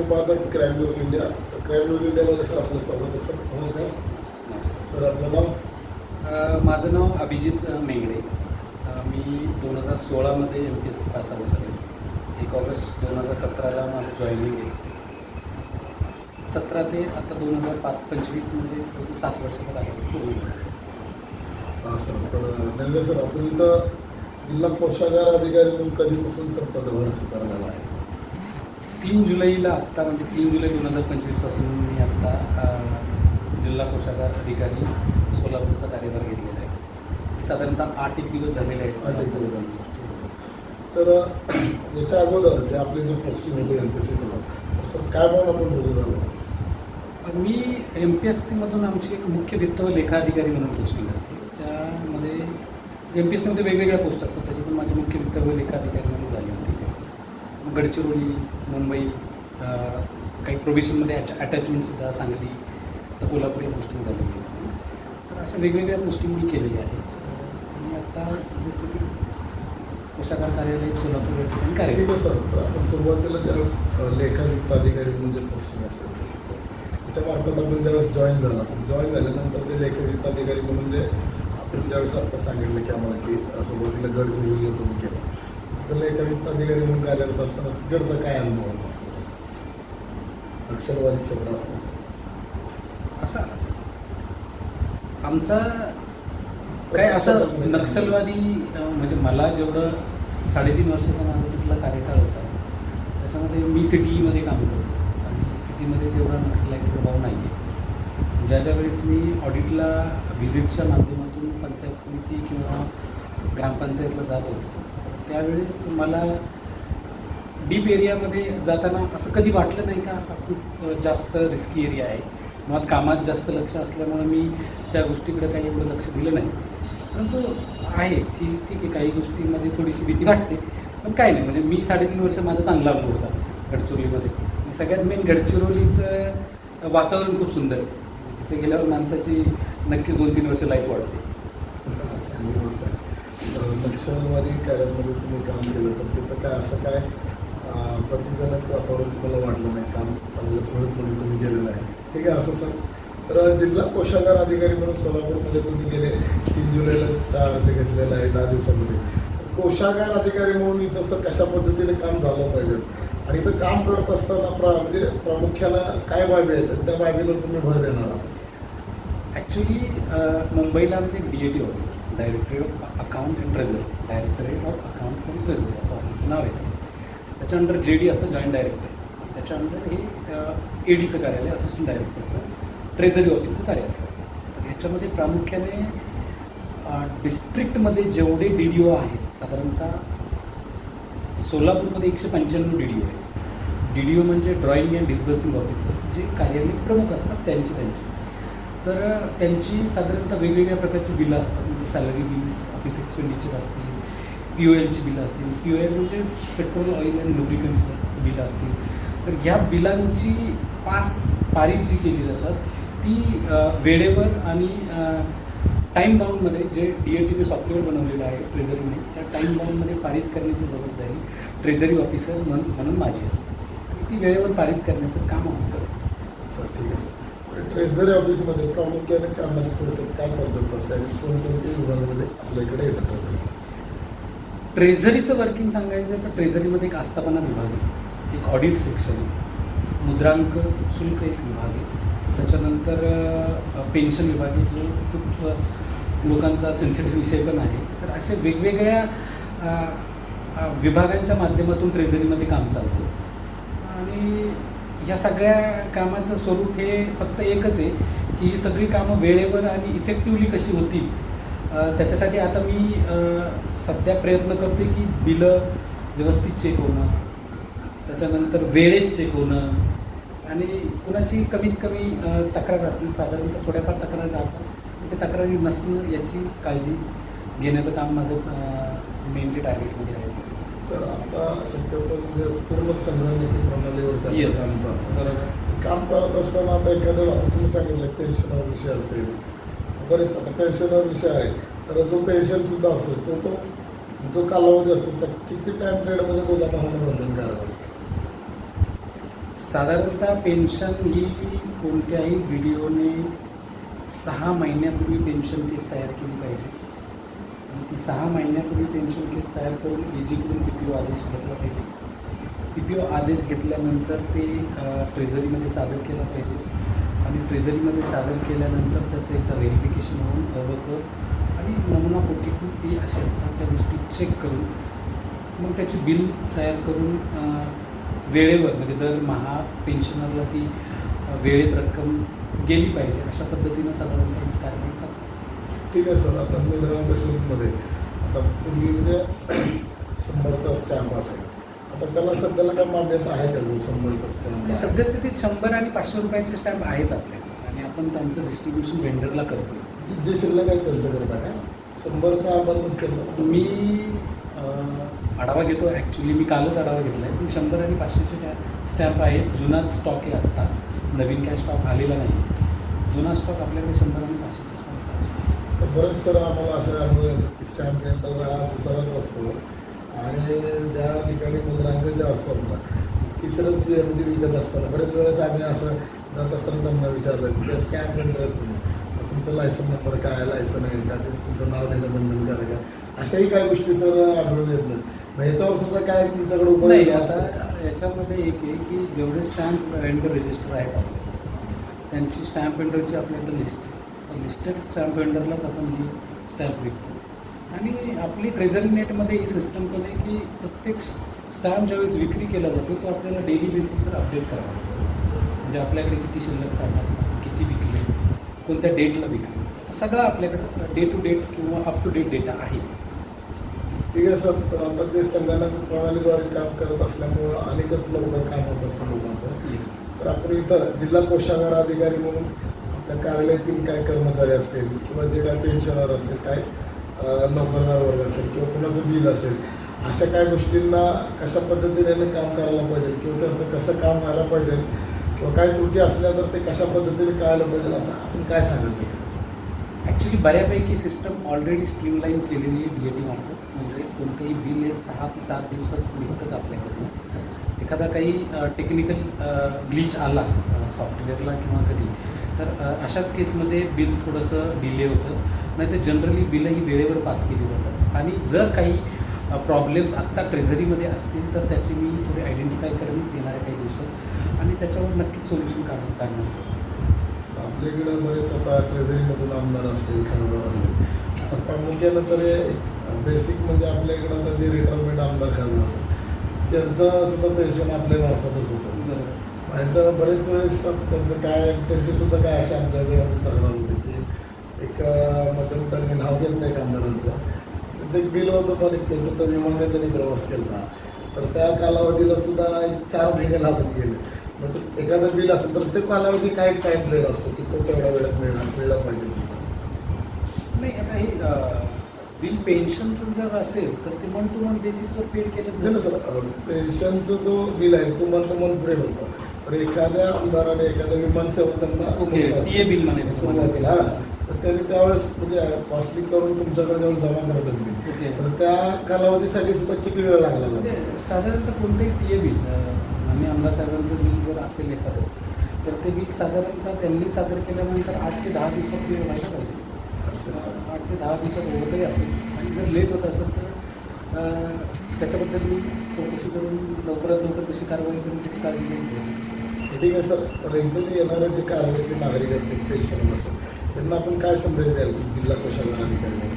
संपादक crime news India. Crime news इंडियामध्ये sir आपलं स्वागत आहे. सर नमस्कार. सर आपलं नाव? माझं नाव अभिजित मेंगडे. मी 2016मध्ये MPSC पास आउट झाले. 1 ऑगस्ट 2017ला माझं जॉईनिंग आहे. 17 ते आता 2025मध्ये 7 वर्षाचा आहे. हां सर. तर नेमकं सर आपण इथं जिल्हा कोषागार अधिकारी म्हणून कधीपासून सर पदभार स्वीकारलेला आहे? 3 जुलैला आत्ता म्हणजे 3 जुलै 2025पासून मी आत्ता जिल्हा कोषागार अधिकारी सोलापूरचा कार्यभार घेतलेला आहे. साधारणतः 8 दिवस झालेले आहेत. 8 दिवस झाले सर. ठीक आहे सर. तर याच्या अगोदर जे आपले जे पोस्टिंग होते MPSCचं तर सर काय म्हणून आपण रुजू झालो? मी MPSCमधून आमची एक मुख्य वित्त व लेखा अधिकारी म्हणून पोस्टिंग असते. त्यामध्ये MPSCमध्ये वेगवेगळ्या पोस्ट असतात. त्याच्यातून माझी मुख्य वित्त व लेखा अधिकारी म्हणून झाली होती. गडचिरोली, मुंबई, काही प्रोव्हिजनमध्ये अटॅचमेंटसुद्धा सांगली, तर कोल्हापूरला पोस्टिंग झालेली आहे. तर अशा वेगवेगळ्या पोस्टिंग मी केलेल्या आहेत. आणि आता सद्यस्थिती कोषागार कार्यालय सोलापूर या ठिकाणी कार्य. ठीक आहे सर. तर आपण सुरुवातीला ज्यावेळेस लेखा वित्त अधिकारी म्हणजे पोस्टिंग असते त्याच्यामार्फत आपण ज्यावेळेस जॉईन झाला तर जॉईन झाल्यानंतर जे लेखा वित्त अधिकारी म्हणून जे आपण ज्यावेळेस आता सांगितलं की आम्हाला की सुरुवातीला गडचिरोलीला तुम्ही केला, तर लेखा वित्त अधिकारी म्हणून कार्यरत असताना तिकडचा काय अनुभव होता? नक्षलवादी क्षेत्र असतं असा आमचा काय असं नक्षलवादी म्हणजे मला जेवढं 3.5 वर्षाचा माझा तिथला कार्यकाळ होता त्याच्यामध्ये मी सिटीमध्ये काम करतो आणि सिटीमध्ये तेवढा नक्षलाइट प्रभाव नाही आहे. ज्या वेळेस मी ऑडिटला व्हिजिटच्या माध्यमातून पंचायत समिती किंवा ग्रामपंचायतला जात होतो त्यावेळेस मला डीप एरियामध्ये जाताना असं कधी वाटलं नाही का हा खूप जास्त रिस्की एरिया आहे. मुळात कामात जास्त लक्ष असल्यामुळे मी त्या गोष्टीकडे काही एवढं लक्ष दिलं नाही. परंतु आहे ठीक आहे, काही गोष्टींमध्ये थोडीशी भीती वाटते, पण काय नाही. म्हणजे मी 3.5 वर्ष माझा चांगला अनुभव होता गडचिरोलीमध्ये. सगळ्यात मेन गडचिरोलीचं वातावरण खूप सुंदर आहे. तिथे गेल्यावर माणसाची नक्की 2-3 वर्ष लाईफ वाढते. चांगली गोष्ट आहे. नक्षलवादी कार्यामध्ये तुम्ही काम केलं तर तिथं काय असं काय प्रतिजनक वातावरण तुम्हाला वाटलं नाही? काम चांगलं सुरळीतमध्ये तुम्ही गेलेलं आहे. ठीक आहे, असं सर. तर जिल्हा कोषागार अधिकारी म्हणून सोलापूरमध्ये तुम्ही गेले 3 जुलैला चार्ज घेतलेला आहे 10 दिवसामध्ये. कोषागार अधिकारी म्हणून इथं सर कशा पद्धतीने काम झालं पाहिजे आणि इथं काम करत असताना म्हणजे प्रामुख्यानं काय बाबी आहेत आणि त्या बाबीवर तुम्ही भर देणार आहात? ॲक्च्युली मुंबईला आमचं एक DAT office, directorate of account and treasury, directorate of accounts and treasury असं ऑफिसचं नाव आहे. त्याच्या अंडर JD असतं, जॉईंट डायरेक्टर. त्याच्या अंडर हे ADचं कार्यालय, असिस्टंट डायरेक्टरचं, ट्रेझरी ऑफिसचं कार्यालय असतं. तर ह्याच्यामध्ये प्रामुख्याने डिस्ट्रिक्टमध्ये जेवढे DDO आहेत साधारणतः सोलापूरमध्ये 195 DDO आहे. DDO म्हणजे ड्रॉईंग अँड डिस्बर्सिंग ऑफिसर, जे कार्यालय प्रमुख असतात त्यांची. तर त्यांची साधारणतः वेगवेगळ्या प्रकारची बिलं असतात. म्हणजे सॅलरी बिल्स, ऑफिस एक्सपेंडिचर असतील, POLची बिलं असतील. POL म्हणजे पेट्रोल, ऑइल अँड लुब्रिकंट्स बिलं असतील. तर ह्या बिलांची पारीख जी केली जातात ती वेळेवर आणि टाईम बाउंडमध्ये, जे DATने सॉफ्टवेअर बनवलेलं आहे ट्रेझरीने, त्या टाईम बाउंडमध्ये पारित करण्याची जबाबदारी ट्रेझरी ऑफिसर म्हणून माझी असते. आणि ती वेळेवर पारित करण्याचं काम आम्ही करतो. सर ठीक आहे सर. ट्रेझरी ऑफिसमध्ये प्रामुख्याने कामाची थोडक्यात काय पद्धत असते आणि कोणकोणत्या विभागामध्ये आपल्याकडे येतं ट्रेझरी? ट्रेझरीचं वर्किंग सांगायचं तर ट्रेझरीमध्ये एक आस्थापना विभाग आहे, एक ऑडिट सेक्शन आहे, मुद्रांक शुल्क एक विभाग आहे, त्याच्यानंतर पेन्शन विभाग आहे जो खूप लोकांचा सेन्सिटिव्ह विषय पण आहे. तर अशा वेगवेगळ्या विभागांच्या माध्यमातून ट्रेझरीमध्ये काम चालतं. आणि ह्या सगळ्या कामाचं स्वरूप हे फक्त एकच आहे की ही सगळी कामं वेळेवर आणि इफेक्टिव्हली कशी होतील त्याच्यासाठी आता मी सध्या प्रयत्न करतो की बिलं व्यवस्थित चेक होणं, त्याच्यानंतर वेळेत चेक होणं आणि कुणाची कमीत कमी तक्रार असतील, साधारणतः थोड्याफार तक्रार राहतात, ते तक्रारी नसणं याची काळजी घेण्याचं काम माझं मेनली टार्गेटमध्ये आहे. सर आता शक्यतो म्हणजे पूर्ण संगणकी प्रणालीवर काम चालतं. बरोबर. काम चालत असताना आता एखादं आता तुम्ही सांगितलं पेन्शनर विषय असेल, बरेच आता पेन्शनर विषय आहे, तर जो पेन्शनसुद्धा असतो तो जो कालावधी असतो त्या किती टाईम पिरियडमध्ये तो जमा होणं बंधनकारक असतं? साधारणतः पेन्शन ही कोणत्याही व्हिडिओने 6 महिन्यापूर्वी पेन्शन केस तयार केली पाहिजे आणि ती 6 महिन्यापूर्वी पेन्शन केस तयार करून एजीकडून PPO आदेश घेतला पाहिजे. PPO आदेश घेतल्यानंतर ते ट्रेझरीमध्ये सादर केला पाहिजे आणि ट्रेझरीमध्ये सादर केल्यानंतर त्याचं एकदा व्हेरिफिकेशन होऊन अवकर आणि नमुना OTP ते असे असतात त्या गोष्टी चेक करून मग त्याची बिल तयार करून वेळेवर म्हणजे दरमहा पेन्शनरला ती वेळेत रक्कम गेली पाहिजे अशा पद्धतीनं साधारणतः कारवाई चालते. ठीक आहे सर. आता मित्रांमध्ये आता पूर्वी म्हणजे 100चा स्टॅम्प असेल, आता त्याला सध्याला काय मान्यता आहे का जो 100चा स्टॅम्प? म्हणजे सद्यस्थितीत 100 आणि 500 रुपयाचे स्टॅम्प आहेत आपल्याकडे आणि आपण त्यांचं डिस्ट्रीब्युशन वेंडरला करतो. जे शिल्लक आहे त्यांचं करता का? 100चा बंदच केलं. मी आढावा घेतो. ॲक्च्युली मी कालच आढावा घेतला आहे. पण 100 आणि 500चे स्टॅम्प आहेत. जुनाच स्टॉक आहे आत्ता, नवीन काय स्टॉक आलेला नाही. जुना स्टॉक आपल्याकडे 100 आणि 500चे स्टॅम्प आहे. तर बरेच सर आम्हाला असं अनुभव येतात की स्टॅम्प पेंटर हा दुसराच असतो आणि ज्या ठिकाणी मुद्रांक जे असतात ना तिसरंच म्हणजे विकत असताना बरेच वेळेस आम्ही असं जात असताना त्यांना विचारलं की स्टॅम्प पेंटर आहेत तुम्ही, तुमचं लायसन नंबर काय, लायसन आहे का, ते तुमचं नाव देणं बंधनकारक आहे, अशाही काही गोष्टी सर आढळून येत नाहीत. मग ह्याच्यावर सुद्धा काय तुमच्याकडे नाही. उपाय आता याच्यामध्ये एक आहे की जेवढे स्टॅम्प वेंडर रजिस्टर आहेत आपले त्यांची स्टॅम्प वेंडरची आपल्याकडे लिस्ट आहे. लिस्टेड स्टॅम्प वेंडरलाच आपण ही स्टॅम्प विकतो आणि आपली ट्रेझरी नेटमध्ये ही सिस्टम पण आहे की प्रत्येक स्टॅम्प ज्यावेळेस विक्री केला जातो तो आपल्याला डेली बेसिसवर अपडेट करावा लागतो. म्हणजे आपल्याकडे किती शिल्लक साठवतात, किती विकले, कोणत्या डेटला विकले, सगळं आपल्याकडं डे टू डेट किंवा अप टू डेट डेटा आहे. ठीक आहे सर. तर आता जे संगणक प्रणालीद्वारे काम करत असल्यामुळं अनेकच लवकर काम होत असतं लोकांचं. तर आपण इथं जिल्हा कोषागार अधिकारी म्हणून आपल्या कार्यालयातील काय कर्मचारी असतील किंवा जे काय पेन्शनर असतील, काय नोकरदार वर्ग असेल किंवा कोणाचं बिल असेल, अशा काय गोष्टींना कशा पद्धतीने काम करायला पाहिजे किंवा त्यांचं कसं काम व्हायला पाहिजे किंवा काय त्रुटी असल्या तर ते कशा पद्धतीने कळायला पाहिजे असं आपण काय सांगाल त्याच्यात? ॲक्च्युली बऱ्यापैकी सिस्टम ऑलरेडी स्ट्रीमलाईन केलेली आहे DAT मार्फत. म्हणजे कोणतंही बिल हे 6 ते 7 दिवसात निघतंच आपल्याकडून. एखादा काही टेक्निकल ग्लिच आला सॉफ्टवेअरला किंवा कधी तर अशाच केसमध्ये बिल थोडंसं डिले होतं. नाही तर जनरली बिलही वेळेवर पास केली जातात आणि जर काही प्रॉब्लेम्स आत्ता ट्रेझरीमध्ये असतील तर त्याची मी थोडी आयडेंटिफाय करूनच येणाऱ्या काही दिवसात आणि त्याच्यावर नक्कीच सोल्युशन काढणार. आपल्याकडं बरेच आता ट्रेझरीमधून आमदार असतील, खासदार असतील. आता प्रामुख्यानं तर बेसिक म्हणजे आपल्याकडं आता जे रिटायरमेंट आमदार खासदार असतात त्यांचं सुद्धा पेन्शन आपल्या मार्फतच होतं. यांचं बरेच वेळेस त्यांचं काय त्यांचीसुद्धा काय अशा आमच्याकडे तक्रार होते की एक मध्यंतर मी नाव घेत नाही आमदारांचं, त्यांचं एक बिल होतं पण एक तर विमानाने त्यांनी प्रवास केला तर त्या कालावधीला सुद्धा 4 महिने लागून गेले. मग तो एखादं बिल असेल तर ते कालावधी काय टाईम पिरियड असतो की तो तेवढ्या वेळात मिळला पाहिजे. नाही. आता हे बिल पेन्शनचं जर असेल तर ते मंथ टू मंथ बेसिसवर पेड केलं नाही ना सर. पेन्शनचा जो बिल आहे तो मंथ टू मंथ पुढे होतं. तर एखाद्या आमदाराने एखाद्या विमानसेवा त्यांना बिल म्हणायचं सुरुवातीला तर त्यांनी त्यावेळेस म्हणजे कॉस्टली करून तुमच्याकडे जेव्हा जमा करतात बिल तर त्या कालावधीसाठी सुद्धा किती वेळ लागला जातो? साधारणतः कोणतेही TA बिल आम्ही आमदार साहेबांचं बिल जर असेल एखादं तर ते बिल साधारणतः त्यांनी सादर केल्यानंतर 8 ते 10 दिवसात क्लिअर व्हायला पाहिजे. 8 ते 10 दिवसात होतही असेल आणि जर लेट होत असेल तर त्याच्याबद्दल मी चौकशी करून लवकरात लवकर कशी कारवाई करून त्याची काळजी घेईन. ठीक आहे सर. तर इथं येणारे जे कार्यालयाचे नागरिक असतील, पेन्शनर असतील, त्यांना आपण काय संदेश द्याल की जिल्हा कोषागार अधिकारी